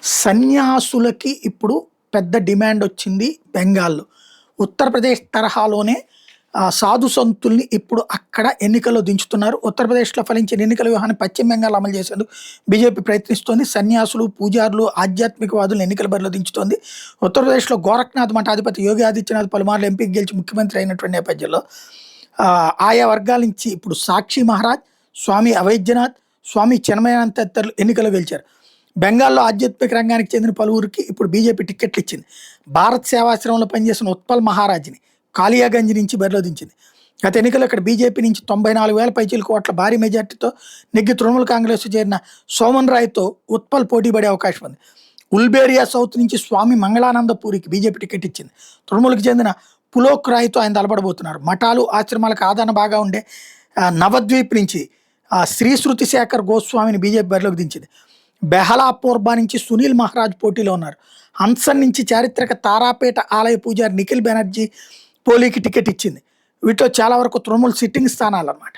సన్యాసులకి ఇప్పుడు పెద్ద డిమాండ్ వచ్చింది బెంగాల్‌లో. ఉత్తరప్రదేశ్ తరహాలోనే సాధు సంతుల్ని ఇప్పుడు అక్కడ ఎన్నికల్లో దించుతున్నారు. ఉత్తరప్రదేశ్‌లో ఫలించిన ఎన్నికల వ్యూహాన్ని పశ్చిమ బెంగాల్ అమలు చేసేందుకు బీజేపీ ప్రయత్నిస్తోంది. సన్యాసులు, పూజారులు, ఆధ్యాత్మికవాదులను ఎన్నికల బరిలో దించుతోంది. ఉత్తరప్రదేశ్‌లో గోరఖ్నాథ్ మఠాధిపతి యోగి ఆదిత్యనాథ్ పలుమార్లు ఎంపీకి గెలిచి ముఖ్యమంత్రి అయినటువంటి నేపథ్యంలో ఆయా వర్గాల నుంచి ఇప్పుడు సాక్షి మహారాజ్, స్వామి అవైద్యనాథ్, స్వామి చిన్మయానంద్ తదితరులు ఎన్నికల్లో గెలిచారు. బెంగాల్లో ఆధ్యాత్మిక రంగానికి చెందిన పలువురికి ఇప్పుడు బీజేపీ టిక్కెట్లు ఇచ్చింది. భారత్ సేవాశ్రమంలో పనిచేసిన ఉత్పల్ మహారాజ్ని కాలియాగంజ్ నుంచి బరిలో దించింది. గత ఎన్నికల్లో ఇక్కడ బీజేపీ నుంచి 94,000 పైచీలకు ఓట్ల భారీ మెజార్టీతో నెగ్గి తృణమూల్ కాంగ్రెస్ చేరిన సోమన్ రాయ్తో ఉత్పల్ పోటీ పడే అవకాశం ఉంది. ఉల్బేరియా సౌత్ నుంచి స్వామి మంగళానంద పూరికి బీజేపీ టికెట్ ఇచ్చింది. తృణమూల్కి చెందిన పులోక్ రాయ్తో ఆయన తలపడబోతున్నారు. మఠాలు, ఆశ్రమాలకు ఆదరణ బాగా ఉండే నవద్వీప్ నుంచి శ్రీ శృతి శేఖర్ గోస్వామిని బీజేపీ బరిలోకి దించింది. బెహలాపూర్బా నుంచి సునీల్ మహారాజ్ పోటీలో ఉన్నారు. హన్సన్ నుంచి చారిత్రక తారాపేట ఆలయ పూజారి నిఖిల్ బెనర్జీ పోలీకి టికెట్ ఇచ్చింది. వీటిలో చాలా వరకు తృణమూల్ సిట్టింగ్ స్థానాలు అన్నమాట.